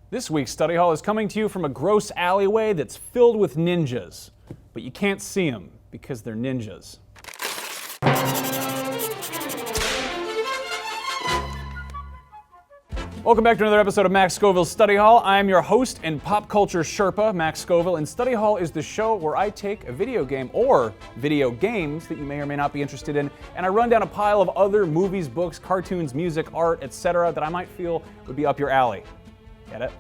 This week's study hall is coming to you from a gross alleyway that's filled with ninjas. But you can't see them because they're ninjas. Welcome back to another episode of Max Scoville's Study Hall. I am your host and pop culture Sherpa, Max Scoville, and Study Hall is the show where I take a video game or video games that you may or may not be interested in, and I run down a pile of other movies, books, cartoons, music, art, etc. that I might feel would be up your alley. Get it?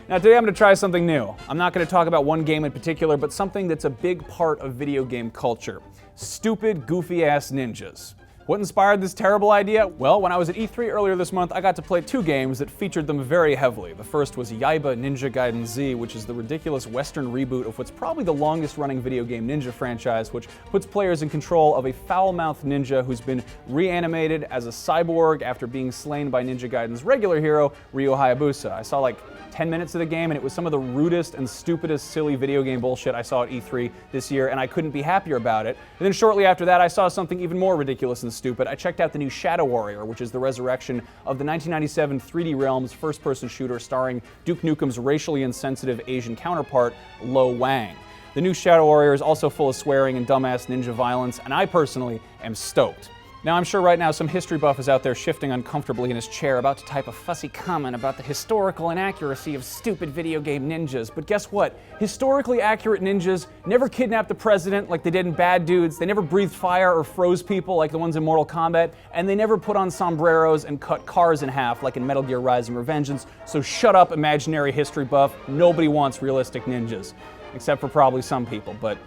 Now today I'm going to try something new. I'm not going to talk about one game in particular, but something that's a big part of video game culture. Stupid, goofy-ass ninjas. What inspired this terrible idea? Well, when I was at E3 earlier this month, I got to play two games that featured them very heavily. The first was Yaiba Ninja Gaiden Z, which is the ridiculous Western reboot of what's probably the longest-running video game ninja franchise, which puts players in control of a foul-mouthed ninja who's been reanimated as a cyborg after being slain by Ninja Gaiden's regular hero, Ryu Hayabusa. I saw like 10 minutes of the game, and it was some of the rudest and stupidest silly video game bullshit I saw at E3 this year, and I couldn't be happier about it. And then shortly after that, I saw something even more ridiculous and stupid. I checked out the new Shadow Warrior, which is the resurrection of the 1997 3D Realms first-person shooter starring Duke Nukem's racially insensitive Asian counterpart, Lo Wang. The new Shadow Warrior is also full of swearing and dumbass ninja violence, and I personally am stoked. Now, I'm sure right now some history buff is out there shifting uncomfortably in his chair, about to type a fussy comment about the historical inaccuracy of stupid video game ninjas. But guess what? Historically accurate ninjas never kidnapped the president like they did in Bad Dudes, they never breathed fire or froze people like the ones in Mortal Kombat, and they never put on sombreros and cut cars in half like in Metal Gear Rising: Revengeance. So shut up, imaginary history buff. Nobody wants realistic ninjas. Except for probably some people, but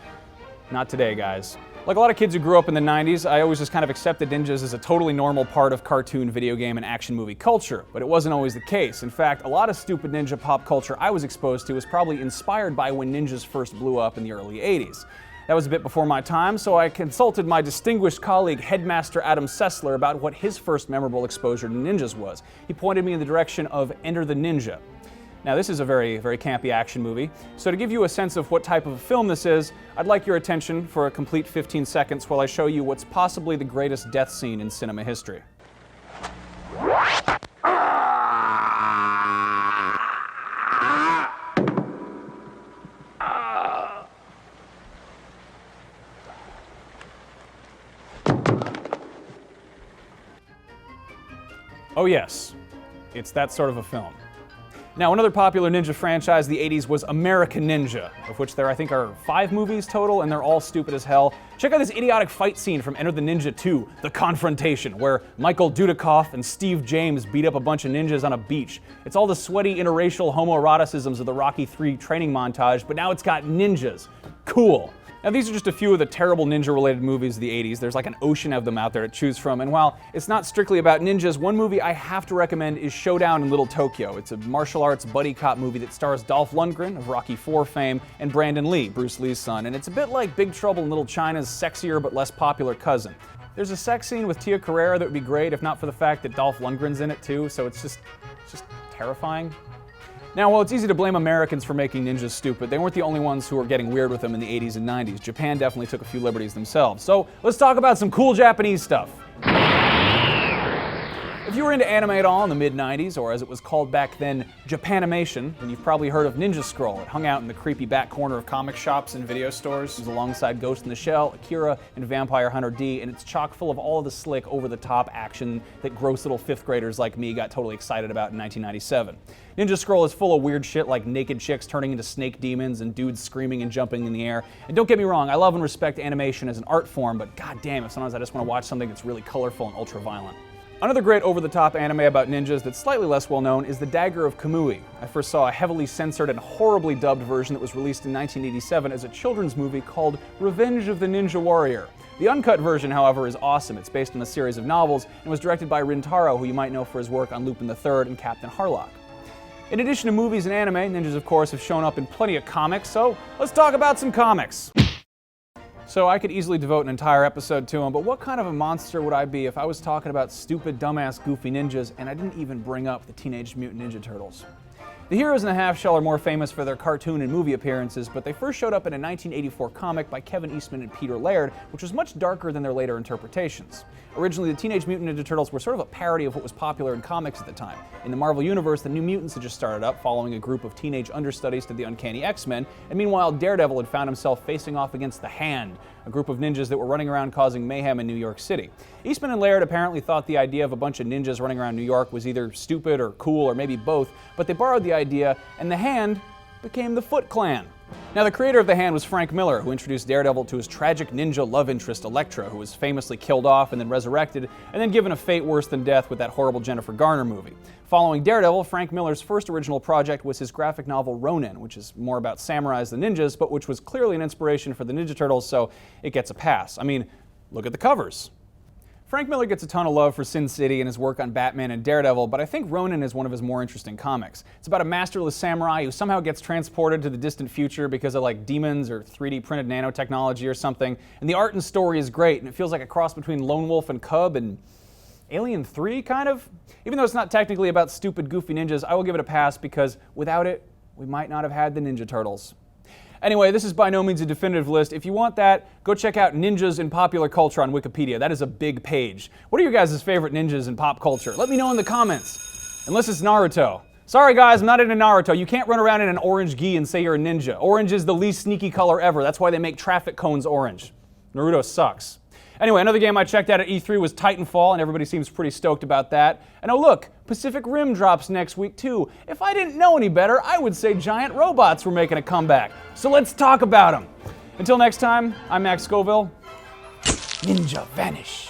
not today, guys. Like a lot of kids who grew up in the 90s, I always just kind of accepted ninjas as a totally normal part of cartoon, video game, and action movie culture, but it wasn't always the case. In fact, a lot of stupid ninja pop culture I was exposed to was probably inspired by when ninjas first blew up in the early 80s. That was a bit before my time, so I consulted my distinguished colleague, Headmaster Adam Sessler, about what his first memorable exposure to ninjas was. He pointed me in the direction of Enter the Ninja. Now, this is a very, very campy action movie, so to give you a sense of what type of a film this is, I'd like your attention for a complete 15 seconds while I show you what's possibly the greatest death scene in cinema history. Oh yes, it's that sort of a film. Now, another popular ninja franchise of the 80s was American Ninja, of which there I think are 5 movies total, and they're all stupid as hell. Check out this idiotic fight scene from Enter the Ninja 2, The Confrontation, where Michael Dudikoff and Steve James beat up a bunch of ninjas on a beach. It's all the sweaty interracial homoeroticisms of the Rocky III training montage, but now it's got ninjas. Cool. Now, these are just a few of the terrible ninja-related movies of the 80s. There's like an ocean of them out there to choose from, and while it's not strictly about ninjas, one movie I have to recommend is Showdown in Little Tokyo. It's a martial arts buddy cop movie that stars Dolph Lundgren of Rocky IV fame and Brandon Lee, Bruce Lee's son, and it's a bit like Big Trouble in Little China's sexier but less popular cousin. There's a sex scene with Tia Carrere that would be great if not for the fact that Dolph Lundgren's in it too, so it's just terrifying. Now, while it's easy to blame Americans for making ninjas stupid, they weren't the only ones who were getting weird with them in the 80s and 90s. Japan definitely took a few liberties themselves. So let's talk about some cool Japanese stuff. If you were into anime at all in the mid-90s, or as it was called back then, Japanimation, then you've probably heard of Ninja Scroll. It hung out in the creepy back corner of comic shops and video stores. It was alongside Ghost in the Shell, Akira, and Vampire Hunter D, and it's chock full of all of the slick, over-the-top action that gross little 5th graders like me got totally excited about in 1997. Ninja Scroll is full of weird shit like naked chicks turning into snake demons and dudes screaming and jumping in the air. And don't get me wrong, I love and respect animation as an art form, but goddamn if sometimes I just want to watch something that's really colorful and ultra-violent. Another great over-the-top anime about ninjas that's slightly less well-known is the Dagger of Kamui. I first saw a heavily censored and horribly dubbed version that was released in 1987 as a children's movie called Revenge of the Ninja Warrior. The uncut version, however, is awesome. It's based on a series of novels and was directed by Rintaro, who you might know for his work on Lupin III and Captain Harlock. In addition to movies and anime, ninjas of course have shown up in plenty of comics, so let's talk about some comics. So I could easily devote an entire episode to them, but what kind of a monster would I be if I was talking about stupid, dumbass, goofy ninjas and I didn't even bring up the Teenage Mutant Ninja Turtles? The heroes in the half-shell are more famous for their cartoon and movie appearances, but they first showed up in a 1984 comic by Kevin Eastman and Peter Laird, which was much darker than their later interpretations. Originally, the Teenage Mutant Ninja Turtles were sort of a parody of what was popular in comics at the time. In the Marvel Universe, the New Mutants had just started up, following a group of teenage understudies to the Uncanny X-Men, and meanwhile Daredevil had found himself facing off against the Hand, a group of ninjas that were running around causing mayhem in New York City. Eastman and Laird apparently thought the idea of a bunch of ninjas running around New York was either stupid or cool or maybe both, but they borrowed the idea, and the Hand became the Foot Clan. Now, the creator of the Hand was Frank Miller, who introduced Daredevil to his tragic ninja love interest Elektra, who was famously killed off and then resurrected, and then given a fate worse than death with that horrible Jennifer Garner movie. Following Daredevil, Frank Miller's first original project was his graphic novel Ronin, which is more about samurais than ninjas, but which was clearly an inspiration for the Ninja Turtles, so it gets a pass. I mean, look at the covers. Frank Miller gets a ton of love for Sin City and his work on Batman and Daredevil, but I think Ronin is one of his more interesting comics. It's about a masterless samurai who somehow gets transported to the distant future because of like demons or 3D printed nanotechnology or something, and the art and story is great, and it feels like a cross between Lone Wolf and Cub and Alien 3, kind of? Even though it's not technically about stupid, goofy ninjas, I will give it a pass because without it, we might not have had the Ninja Turtles. Anyway, this is by no means a definitive list. If you want that, go check out Ninjas in Popular Culture on Wikipedia. That is a big page. What are your guys' favorite ninjas in pop culture? Let me know in the comments. Unless it's Naruto. Sorry guys, I'm not into Naruto. You can't run around in an orange gi and say you're a ninja. Orange is the least sneaky color ever. That's why they make traffic cones orange. Naruto sucks. Anyway, another game I checked out at E3 was Titanfall, and everybody seems pretty stoked about that. And oh look, Pacific Rim drops next week too. If I didn't know any better, I would say giant robots were making a comeback. So let's talk about them. Until next time, I'm Max Scoville. Ninja vanish.